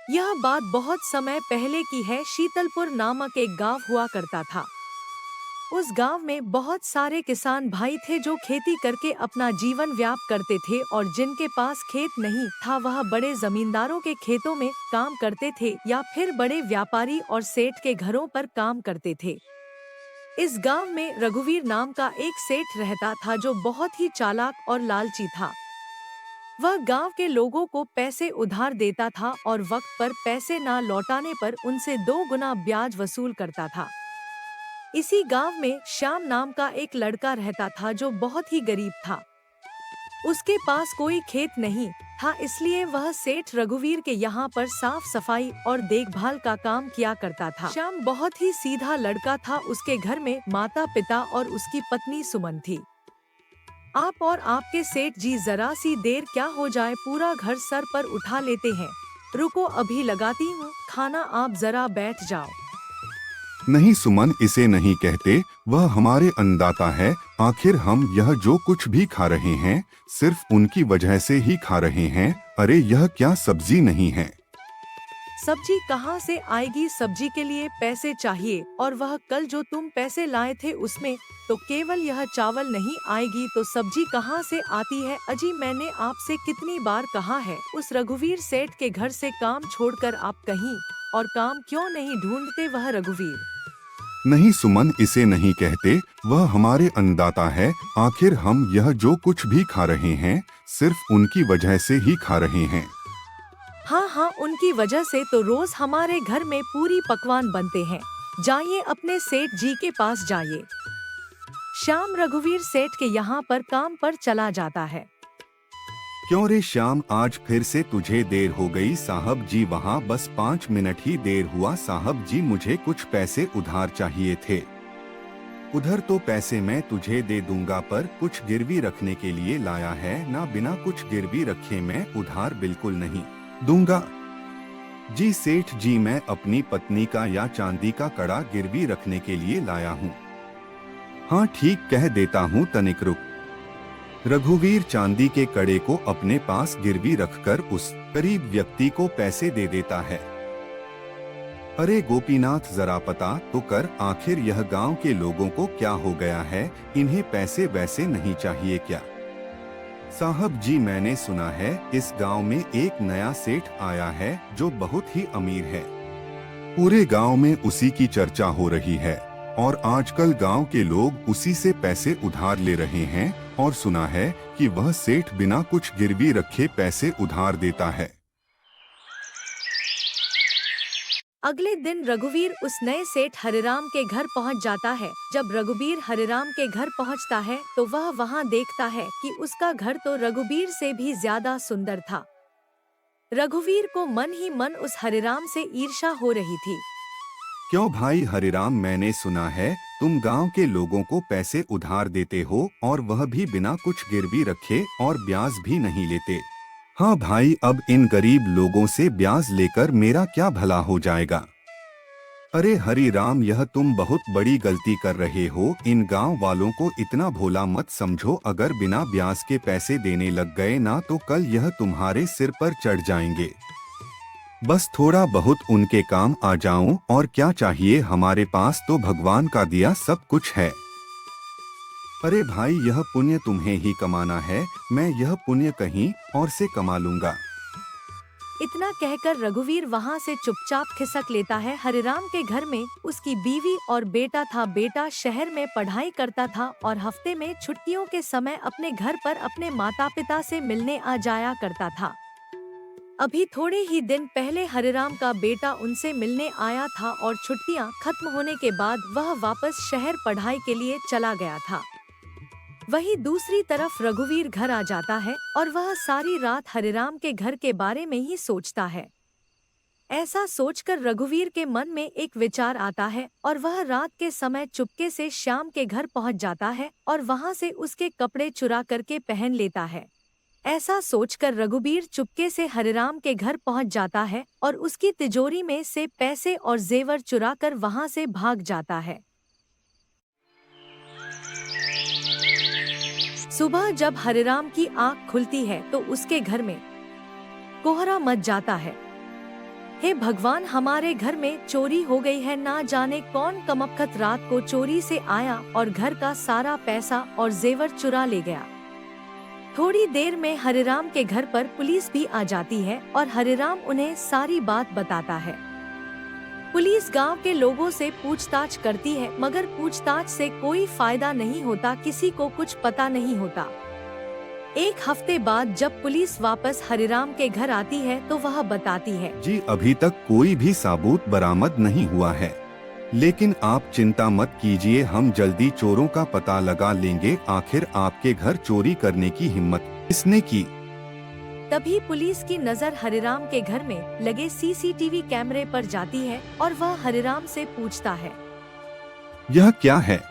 यह बात बहुत समय पहले की है। शीतलपुर नामक एक गांव हुआ करता था। उस गांव में बहुत सारे किसान भाई थे जो खेती करके अपना जीवन व्यापक करते थे, और जिनके पास खेत नहीं था वह बड़े जमींदारों के खेतों में काम करते थे या फिर बड़े व्यापारी और सेठ के घरों पर काम करते थे। इस गांव में रघुवीर नाम का एक सेठ रहता था जो बहुत ही चालाक और लालची था। वह गांव के लोगों को पैसे उधार देता था और वक्त पर पैसे ना लौटाने पर उनसे 2 गुना ब्याज वसूल करता था। इसी गांव में श्याम नाम का एक लड़का रहता था जो बहुत ही गरीब था। उसके पास कोई खेत नहीं था, इसलिए वह सेठ रघुवीर के यहाँ पर साफ सफाई और देखभाल का काम किया करता था। श्याम बहुत ही सीधा लड़का था। उसके घर में माता पिता और उसकी पत्नी सुमन थी। आप और आपके सेठ जी जरा सी देर क्या हो जाए पूरा घर सर पर उठा लेते हैं। रुको अभी लगाती हूँ खाना, आप जरा बैठ जाओ। नहीं सुमन, इसे नहीं कहते। वह हमारे अन्नदाता है। आखिर हम यह जो कुछ भी खा रहे हैं सिर्फ उनकी वजह से ही खा रहे हैं। अरे यह क्या सब्जी नहीं है? सब्जी कहाँ से आएगी? सब्जी के लिए पैसे चाहिए, और वह कल जो तुम पैसे लाए थे उसमें तो केवल यह चावल नहीं आएगी तो सब्जी कहाँ से आती है? अजी मैंने आपसे कितनी बार कहा है उस रघुवीर सेठ के घर से काम छोड़कर आप कहीं और काम क्यों नहीं ढूंढते? वह रघुवीर। नहीं सुमन, इसे नहीं कहते। वह हमारे अन्नदाता है। आखिर हम यह जो कुछ भी खा रहे हैं सिर्फ उनकी वजह से ही खा रहे हैं। हाँ हाँ, उनकी वजह से तो रोज हमारे घर में पूरी पकवान बनते हैं। जाइए अपने सेठ जी के पास जाइए। श्याम रघुवीर सेठ के यहाँ पर काम पर चला जाता है। क्यों रे श्याम, आज फिर से तुझे देर हो गई? साहब जी वहाँ बस 5 मिनट ही देर हुआ। साहब जी मुझे कुछ पैसे उधार चाहिए थे। उधर तो पैसे मैं तुझे दे दूंगा, पर कुछ गिरवी रखने के लिए लाया है ना। बिना कुछ गिरवी रखे मैं उधार बिल्कुल नहीं दूंगा। जी सेठ जी, मैं अपनी पत्नी का या चांदी का कड़ा गिरवी रखने के लिए लाया हूँ। हाँ ठीक, कह देता हूँ, तनिक रुक। रघुवीर चांदी के कड़े को अपने पास गिरवी रखकर उस गरीब व्यक्ति को पैसे दे देता है। अरे गोपीनाथ, जरा पता तो कर, आखिर यह गांव के लोगों को क्या हो गया है? इन्हें पैसे वैसे नहीं चाहिए क्या? साहब जी मैंने सुना है इस गांव में एक नया सेठ आया है जो बहुत ही अमीर है। पूरे गांव में उसी की चर्चा हो रही है और आजकल गांव के लोग उसी से पैसे उधार ले रहे हैं। और सुना है कि वह सेठ बिना कुछ गिरवी रखे पैसे उधार देता है। अगले दिन रघुवीर उस नए सेठ हरिराम के घर पहुंच जाता है। जब रघुवीर हरिराम के घर पहुंचता है तो वह वहां देखता है कि उसका घर तो रघुवीर से भी ज्यादा सुंदर था। रघुवीर को मन ही मन उस हरिराम से ईर्ष्या हो रही थी। क्यों भाई हरिराम, मैंने सुना है तुम गांव के लोगों को पैसे उधार देते हो और वह भी बिना कुछ गिरवी रखे, और ब्याज भी नहीं लेते। हाँ भाई, अब इन गरीब लोगों से ब्याज लेकर मेरा क्या भला हो जाएगा? अरे हरिराम, यह तुम बहुत बड़ी गलती कर रहे हो। इन गांव वालों को इतना भोला मत समझो। अगर बिना ब्याज के पैसे देने लग गए ना तो कल यह तुम्हारे सिर पर चढ़ जाएंगे। बस थोड़ा बहुत उनके काम आ जाऊं, और क्या चाहिए? हमारे पास तो भगवान का दिया सब कुछ है। अरे भाई, यह पुण्य तुम्हें ही कमाना है। मैं यह पुण्य कहीं और से कमा लूंगा। इतना कहकर रघुवीर वहां से चुपचाप खिसक लेता है। हरिराम के घर में उसकी बीवी और बेटा था। बेटा शहर में पढ़ाई करता था और हफ्ते में छुट्टियों के समय अपने घर पर अपने माता पिता से मिलने आ जाया करता था। अभी थोड़े ही दिन पहले हरिराम का बेटा उनसे मिलने आया था और छुट्टियां खत्म होने के बाद वह वापस शहर पढ़ाई के लिए चला गया था। वहीं दूसरी तरफ रघुवीर घर आ जाता है और वह सारी रात हरिराम के घर के बारे में ही सोचता है। ऐसा सोचकर रघुवीर के मन में एक विचार आता है और वह रात के समय चुपके से श्याम के घर पहुंच जाता है और वहां से उसके कपड़े चुरा करके पहन लेता है। ऐसा सोचकर रघुवीर चुपके से हरिराम के घर पहुंच जाता है और उसकी तिजोरी में से पैसे और जेवर चुराकर वहां से भाग जाता है। सुबह जब हरिराम की आंख खुलती है तो उसके घर में कोहरा मच जाता है। हे भगवान, हमारे घर में चोरी हो गई है। ना जाने कौन कमबख्त रात को चोरी से आया और घर का सारा पैसा और जेवर चुरा ले गया। थोड़ी देर में हरिराम के घर पर पुलिस भी आ जाती है और हरिराम उन्हें सारी बात बताता है। पुलिस गांव के लोगों से पूछताछ करती है, मगर पूछताछ से कोई फायदा नहीं होता, किसी को कुछ पता नहीं होता। एक हफ्ते बाद जब पुलिस वापस हरिराम के घर आती है तो वह बताती है, जी अभी तक कोई भी सबूत बरामद नहीं हुआ है, लेकिन आप चिंता मत कीजिए, हम जल्दी चोरों का पता लगा लेंगे। आखिर आपके घर चोरी करने की हिम्मत किसने की? तभी पुलिस की नजर हरिराम के घर में लगे सीसीटीवी कैमरे पर जाती है और वह हरिराम से पूछता है, यह क्या है?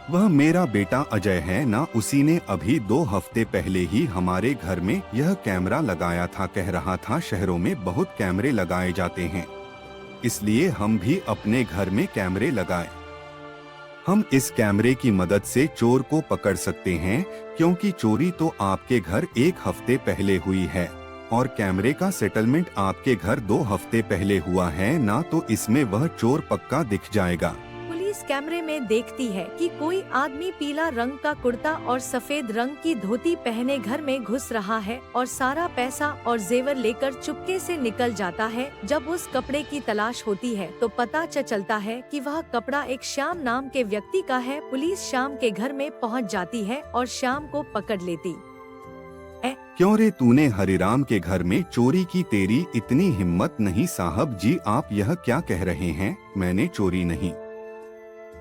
वह मेरा बेटा अजय है ना, उसी ने अभी 2 हफ्ते पहले ही हमारे घर में यह कैमरा लगाया था। कह रहा था शहरों में बहुत कैमरे लगाए जाते हैं, इसलिए हम भी अपने घर में कैमरे लगाए। हम इस कैमरे की मदद से चोर को पकड़ सकते हैं, क्योंकि चोरी तो आपके घर 1 हफ्ते पहले हुई है और कैमरे का सेटलमेंट आपके घर 2 हफ्ते पहले हुआ है ना, तो इसमें वह चोर पक्का दिख जाएगा। पुलिस कैमरे में देखती है कि कोई आदमी पीला रंग का कुर्ता और सफेद रंग की धोती पहने घर में घुस रहा है और सारा पैसा और जेवर लेकर चुपके से निकल जाता है। जब उस कपड़े की तलाश होती है तो पता चलता है कि वह कपड़ा एक श्याम नाम के व्यक्ति का है। पुलिस श्याम के घर में पहुंच जाती है और श्याम को पकड़ लेती। क्यों रे, तूने हरिराम के घर में चोरी की? तेरी इतनी हिम्मत नहीं। साहब जी, आप यह क्या कह रहे हैं? मैंने चोरी नहीं।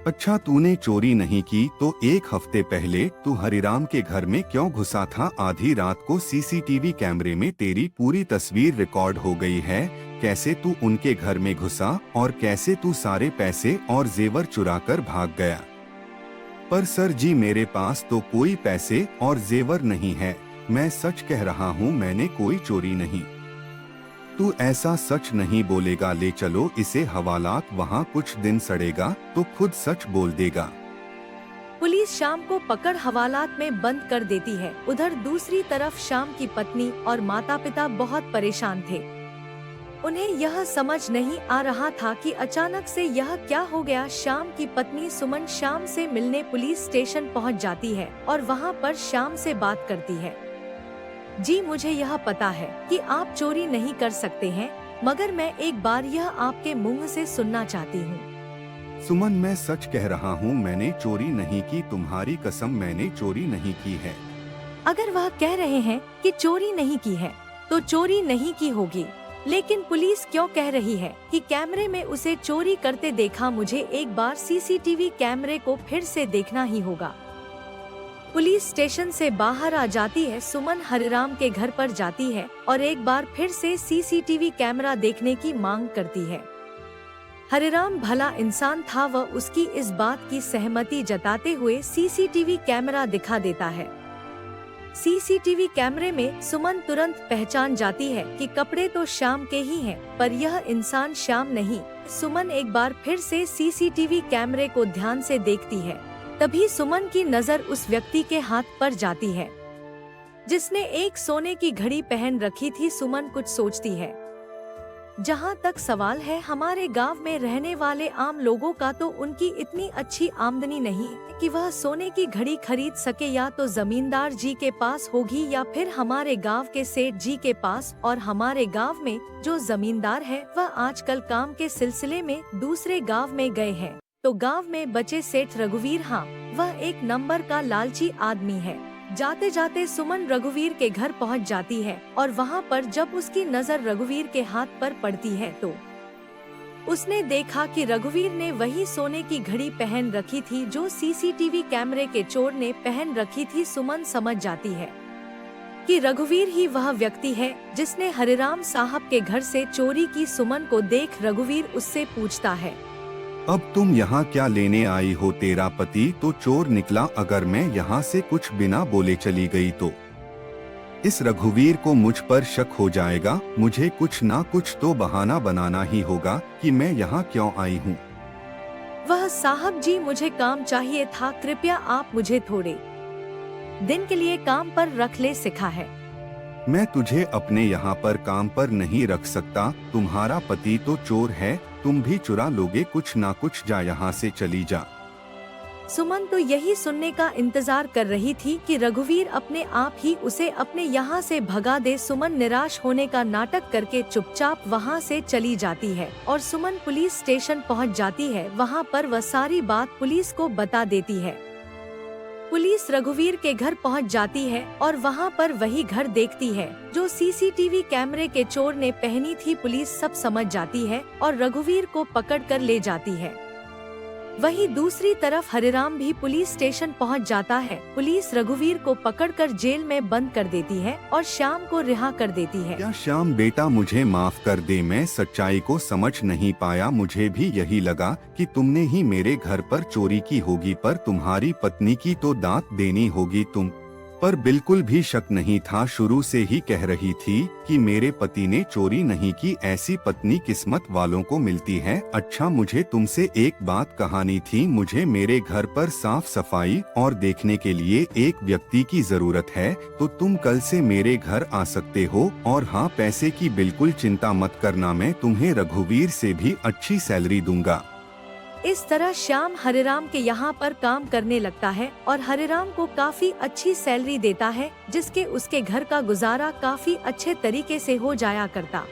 अच्छा, तूने चोरी नहीं की तो 1 हफ्ते पहले तू हरिराम के घर में क्यों घुसा था? आधी रात को सीसीटीवी कैमरे में तेरी पूरी तस्वीर रिकॉर्ड हो गई है। कैसे तू उनके घर में घुसा और कैसे तू सारे पैसे और जेवर चुरा कर भाग गया? पर सर जी, मेरे पास तो कोई पैसे और जेवर नहीं है। मैं सच कह रहा हूँ, मैंने कोई चोरी नहीं। तू ऐसा सच नहीं बोलेगा? ले चलो इसे हवालात, वहाँ कुछ दिन सड़ेगा तो खुद सच बोल देगा। पुलिस श्याम को पकड़ हवालात में बंद कर देती है। उधर दूसरी तरफ श्याम की पत्नी और माता पिता बहुत परेशान थे। उन्हें यह समझ नहीं आ रहा था कि अचानक से यह क्या हो गया। श्याम की पत्नी सुमन श्याम से मिलने पुलिस स्टेशन पहुंच जाती है और वहां पर श्याम से बात करती है। जी, मुझे यह पता है कि आप चोरी नहीं कर सकते हैं, मगर मैं एक बार यह आपके मुंह से सुनना चाहती हूँ। सुमन, मैं सच कह रहा हूँ, मैंने चोरी नहीं की। तुम्हारी कसम, मैंने चोरी नहीं की है। अगर वह कह रहे हैं कि चोरी नहीं की है तो चोरी नहीं की होगी, लेकिन पुलिस क्यों कह रही है कि कैमरे में उसे चोरी करते देखा? मुझे एक बार सीसीटीवी कैमरे को फिर से देखना ही होगा। पुलिस स्टेशन से बाहर आ जाती है। सुमन हरिराम के घर पर जाती है और एक बार फिर से सीसीटीवी कैमरा देखने की मांग करती है। हरिराम भला इंसान था, वह उसकी इस बात की सहमति जताते हुए सीसीटीवी कैमरा दिखा देता है। सीसीटीवी कैमरे में सुमन तुरंत पहचान जाती है कि कपड़े तो श्याम के ही हैं, पर यह इंसान श्याम नहीं। सुमन एक बार फिर से सीसीटीवी कैमरे को ध्यान से देखती है। तभी सुमन की नजर उस व्यक्ति के हाथ पर जाती है जिसने एक सोने की घड़ी पहन रखी थी। सुमन कुछ सोचती है। जहाँ तक सवाल है हमारे गांव में रहने वाले आम लोगों का, तो उनकी इतनी अच्छी आमदनी नहीं है कि वह सोने की घड़ी खरीद सके। या तो जमींदार जी के पास होगी या फिर हमारे गांव के सेठ जी के पास। और हमारे गांव में जो जमींदार है वह आजकल काम के सिलसिले में दूसरे गांव में गए हैं। तो गांव में बचे सेठ रघुवीर, हाँ, वह एक नंबर का लालची आदमी है। जाते जाते सुमन रघुवीर के घर पहुंच जाती है और वहां पर जब उसकी नजर रघुवीर के हाथ पर पड़ती है तो उसने देखा कि रघुवीर ने वही सोने की घड़ी पहन रखी थी जो सीसीटीवी कैमरे के चोर ने पहन रखी थी। सुमन समझ जाती है कि रघुवीर ही वह व्यक्ति है जिसने हरिराम साहब के घर से चोरी की। सुमन को देख रघुवीर उससे पूछता है, अब तुम यहाँ क्या लेने आई हो? तेरा पति तो चोर निकला। अगर मैं यहाँ से कुछ बिना बोले चली गई तो इस रघुवीर को मुझ पर शक हो जाएगा। मुझे कुछ ना कुछ तो बहाना बनाना ही होगा कि मैं यहाँ क्यों आई हूँ। वह साहब जी, मुझे काम चाहिए था, कृपया आप मुझे थोड़े दिन के लिए काम पर रख ले। सिखा है मैं तुझे अपने यहाँ पर काम पर नहीं रख सकता। तुम्हारा पति तो चोर है, तुम भी चुरा लोगे कुछ ना कुछ, जा यहाँ से चली जा। सुमन तो यही सुनने का इंतजार कर रही थी कि रघुवीर अपने आप ही उसे अपने यहाँ से भगा दे। सुमन निराश होने का नाटक करके चुपचाप वहाँ से चली जाती है और सुमन पुलिस स्टेशन पहुँच जाती है। वहाँ पर वह सारी बात पुलिस को बता देती है। पुलिस रघुवीर के घर पहुँच जाती है और वहाँ पर वही घर देखती है जो सीसीटीवी कैमरे के चोर ने पहनी थी। पुलिस सब समझ जाती है और रघुवीर को पकड़ कर ले जाती है। वहीं दूसरी तरफ हरिराम भी पुलिस स्टेशन पहुंच जाता है। पुलिस रघुवीर को पकड़कर जेल में बंद कर देती है और श्याम को रिहा कर देती है। क्या श्याम बेटा, मुझे माफ कर दे, मैं सच्चाई को समझ नहीं पाया। मुझे भी यही लगा कि तुमने ही मेरे घर पर चोरी की होगी, पर तुम्हारी पत्नी की तो दांत देनी होगी तुम पर बिल्कुल भी शक नहीं था। शुरू से ही कह रही थी कि मेरे पति ने चोरी नहीं की। ऐसी पत्नी किस्मत वालों को मिलती है। अच्छा, मुझे तुमसे एक बात कहानी थी। मुझे मेरे घर पर साफ सफाई और देखने के लिए एक व्यक्ति की जरूरत है, तो तुम कल से मेरे घर आ सकते हो। और हाँ, पैसे की बिल्कुल चिंता मत करना, मैं तुम्हें रघुवीर से भी अच्छी सैलरी दूंगा। इस तरह श्याम हरिराम के यहाँ पर काम करने लगता है और हरिराम को काफी अच्छी सैलरी देता है, जिसके उसके घर का गुजारा काफी अच्छे तरीके से हो जाया करता।